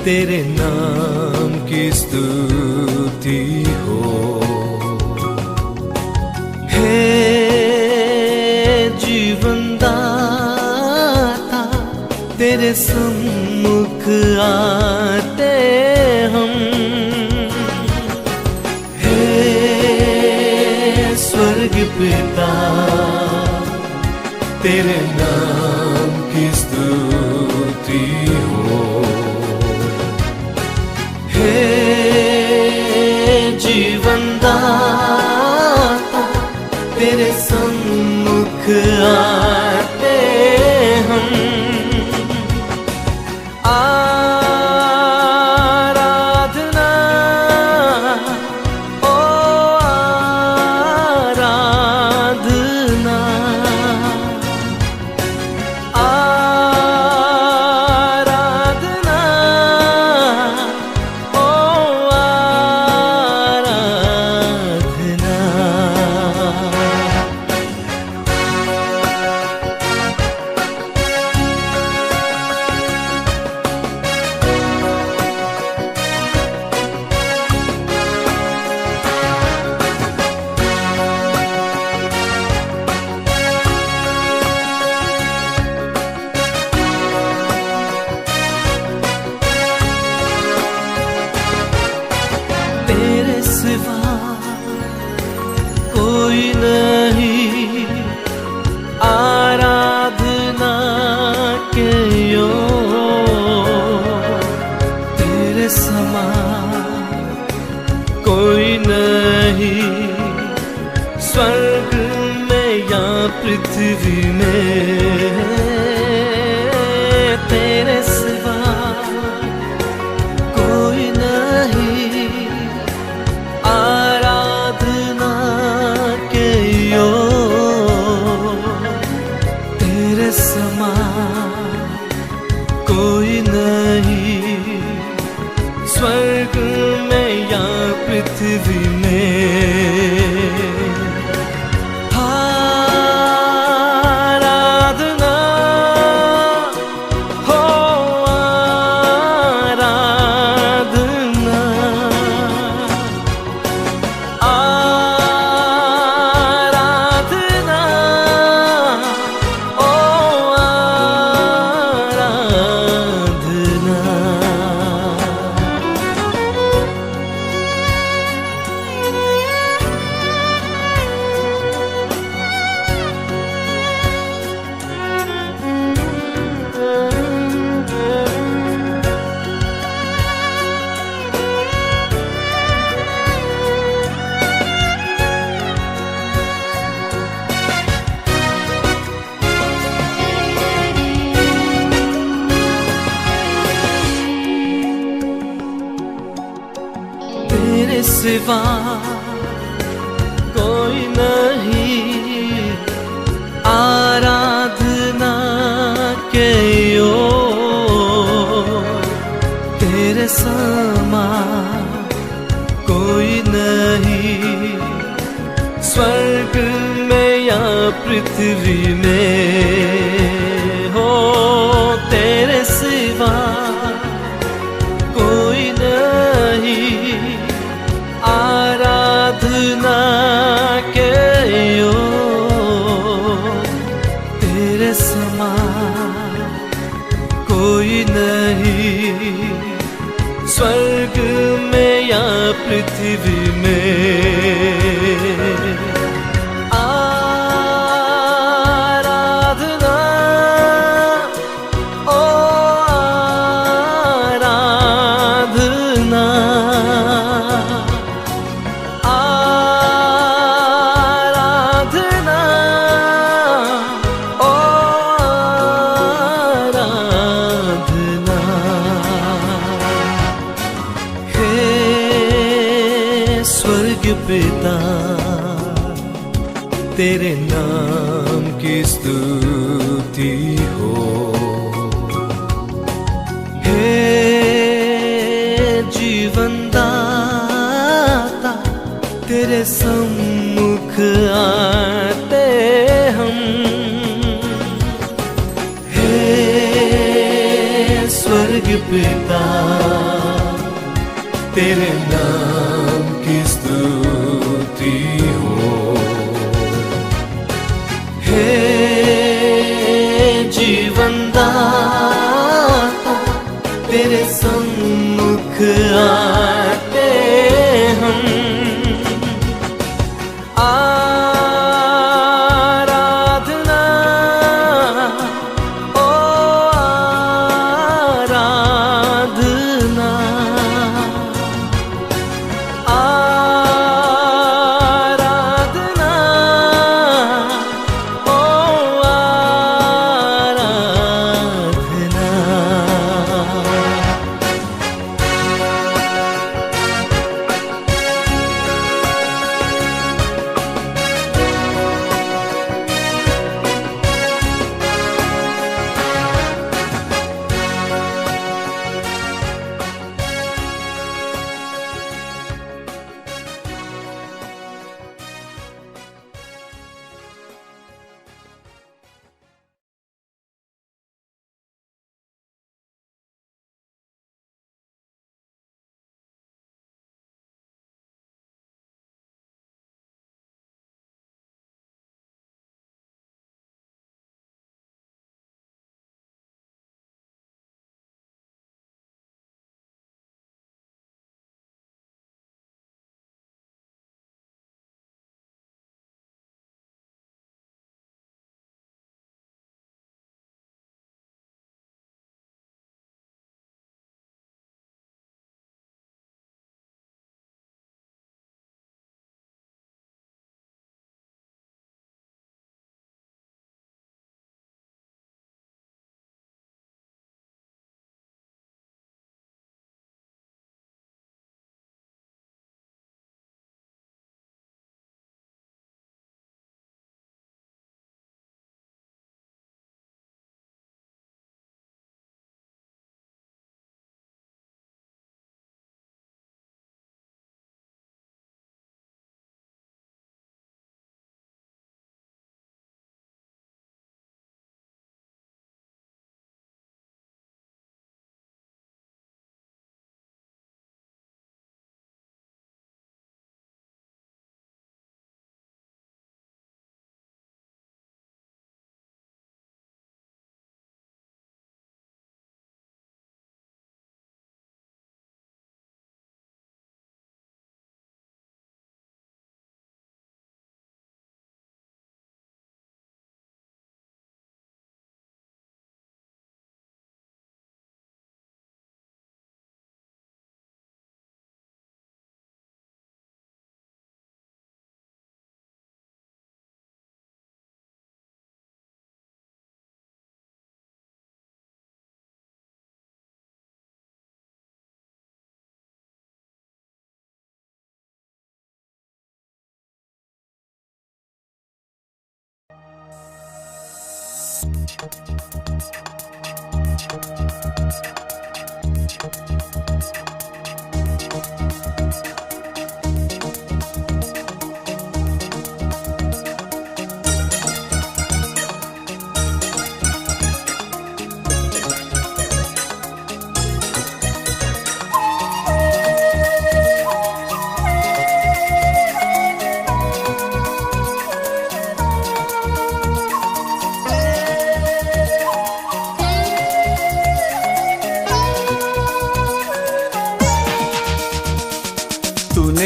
तेरे नाम की स्तुति हो। हे जीवन दाता तेरे सम्मुख आते हम। हे स्वर्ग पिता तेरे नाम की स्तुति हो। हे जीवन दाता तेरे सम्मुख आते हम। आराधना ओ आराधना, आराधना ओ आराधना। तेरे सिवा कोई नहीं आराधना के योग्य। तेरे समान कोई नहीं स्वर्ग में या पृथ्वी में। तेरे सिवा कोई नहीं आराधना के योग्य। तेरे समान कोई नहीं स्वर्ग में या पृथ्वी में। आराधना हो आराधना, आराधना ओ आराधना। तेरे सिवा कोई नहीं आराधना के योग्य। तेरे समान कोई नहीं स्वर्ग में या पृथ्वी में। हो तेरे सिवा कोई नहीं आराधना के योग्य। तेरे समान कोई नहीं स्वर्ग में या पृथ्वी में। आराधना ओ आराधना, आराधना ओ आराधना। हे स्वर्ग पिता तेरे नाम की स्तुति हो। हे जीवन दाता तेरे सम्मुख आते हम। हे तेरे नाम की स्तुति हो। हे जीवन दाता तेरे सम्मुख आते हम, आराधना ओ आराधना, आराधना ओ आराधना।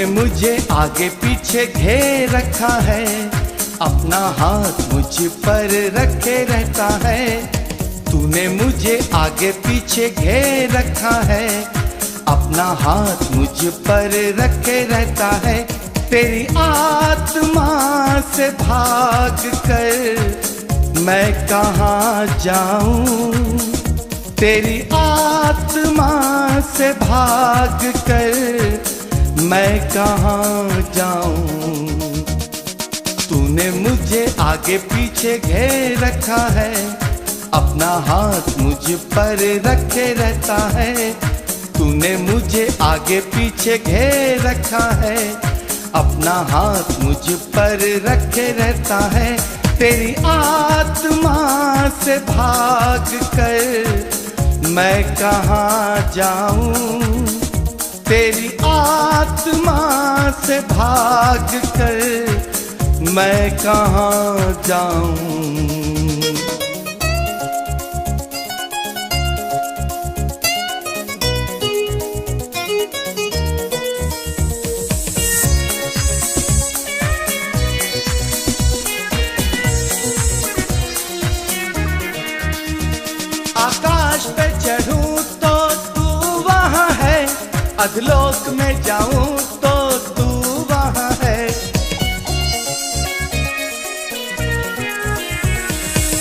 मुझे आगे पीछे घेर रखा है, अपना हाथ मुझ पर रखे रहता है। तूने मुझे आगे पीछे घेर रखा है, अपना हाथ मुझ पर रखे रहता है। तेरी आत्मा से भाग कर मैं कहाँ जाऊं, तेरी आत्मा से भाग कर मैं कहाँ जाऊं। तूने मुझे आगे पीछे घेर रखा है, अपना हाथ मुझ पर रखे रहता है। तूने मुझे आगे पीछे घेर रखा है, अपना हाथ मुझ पर रखे रहता है। तेरी आत्मा से भाग कर मैं कहाँ जाऊं, तेरी आत्मा से भाग कर मैं कहाँ जाऊं। आकाश पे चढ़ूं तो तू वहाँ है, अधलोक में जाऊं तो तू वहाँ है।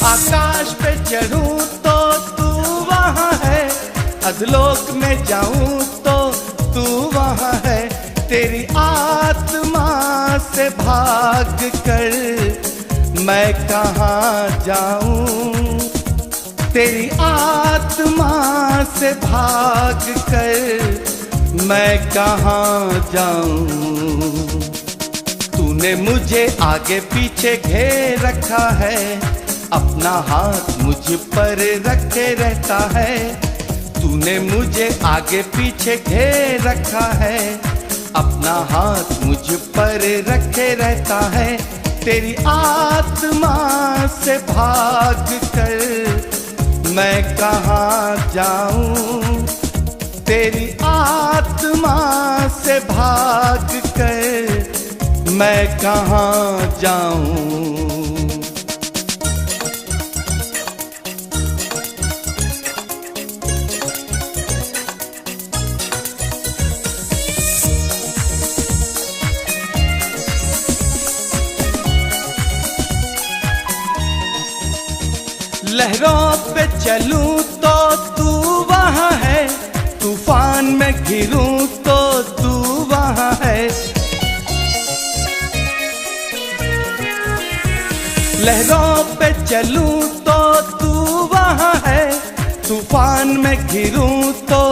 आकाश पे चढ़ूं तो तू वहाँ है, अधलोक में जाऊं तो तू वहाँ है। तेरी आत्मा से भाग कर मैं कहाँ जाऊं। तेरी आत्मा से भाग कर मैं कहाँ जाऊं। तूने मुझे आगे पीछे घेर रखा है, अपना हाथ मुझ पर रखे रहता है। तूने मुझे आगे पीछे घेर रखा है, अपना हाथ मुझ पर रखे रहता है। तेरी आत्मा से भाग कर मैं कहाँ जाऊं। तेरी आत्मा से भाग कर मैं कहाँ जाऊं। लहरों पे चलूं तो तू वहाँ है, तूफान में घिरूं तो तू वहाँ है। लहरों पे चलूं तो तू वहाँ है, तूफान में घिरूं तो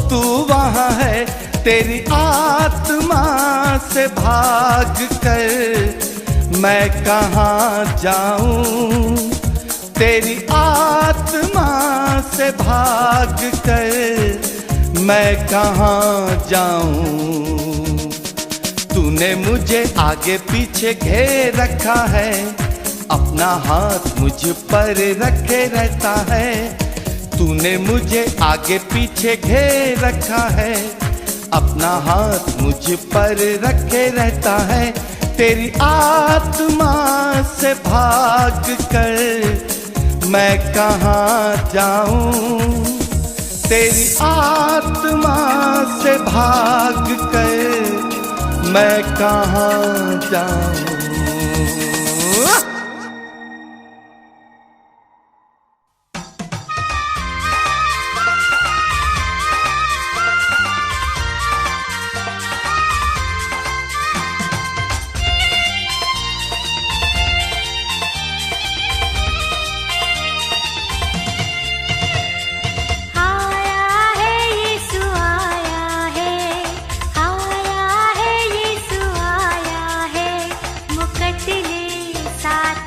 तू वहाँ है। तेरी आत्मा से भाग कर मैं कहाँ जाऊं। तेरी आत्मा से भाग कर मैं कहाँ जाऊं। तूने मुझे आगे पीछे घेर रखा है, अपना हाथ मुझ पर रखे रहता है। तूने मुझे आगे पीछे घेर रखा है, अपना हाथ मुझ पर रखे रहता है। तेरी आत्मा से भाग कर मैं कहाँ जाऊं। तेरी आत्मा से भाग कर मैं कहाँ जाऊं। साथ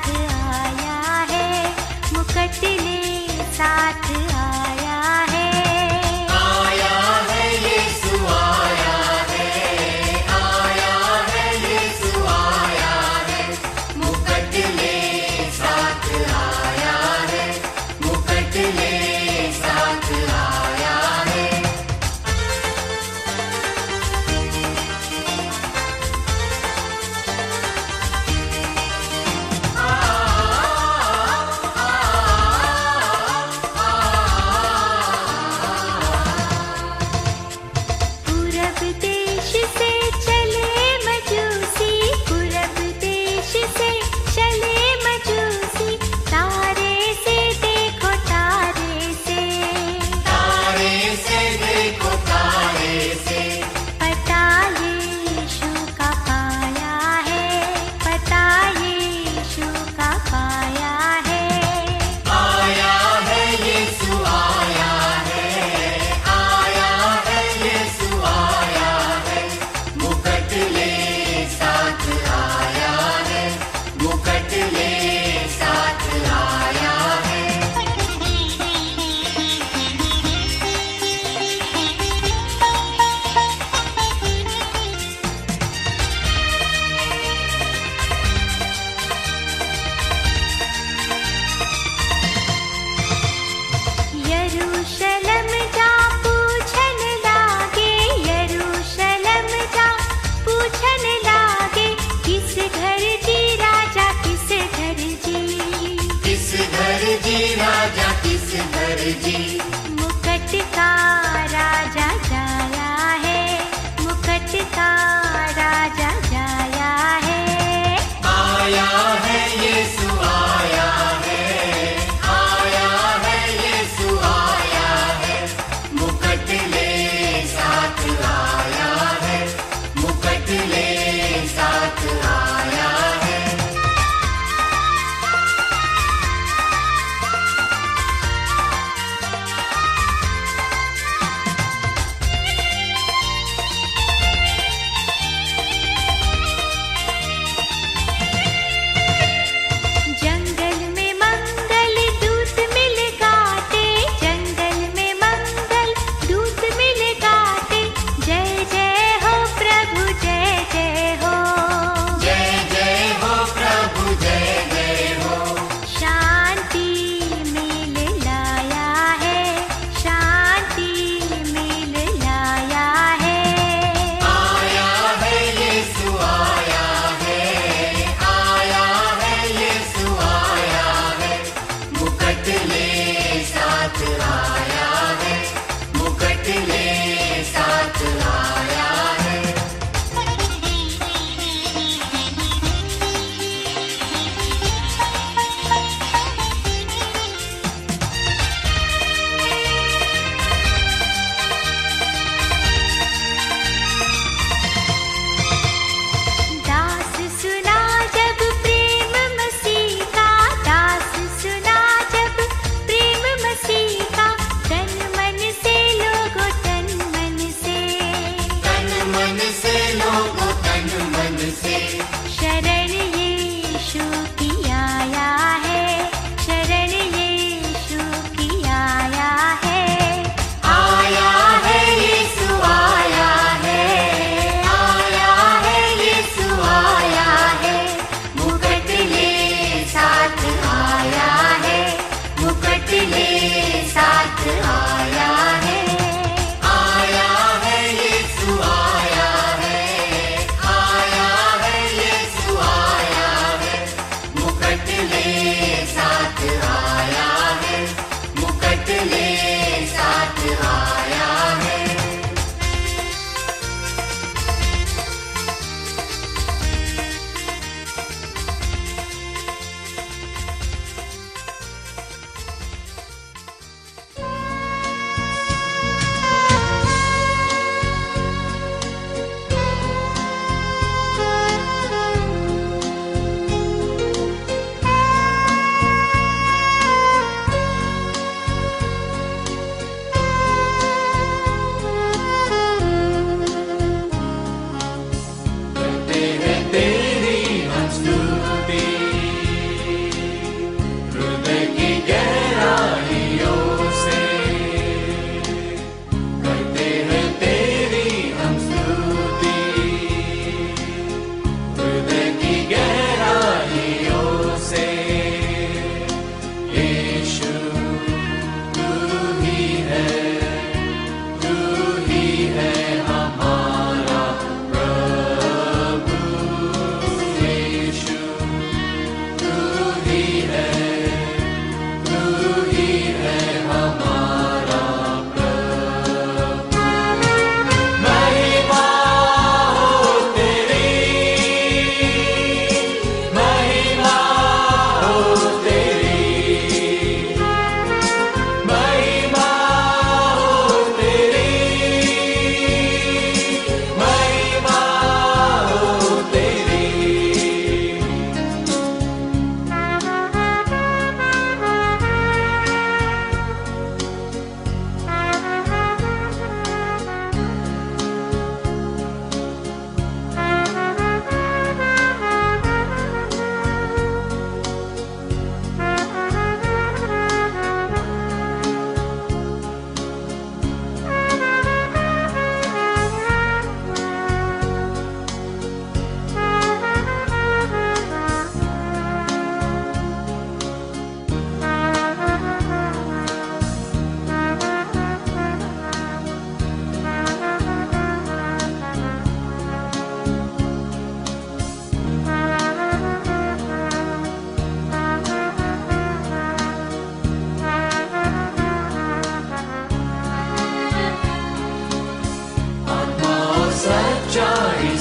ऊंचाई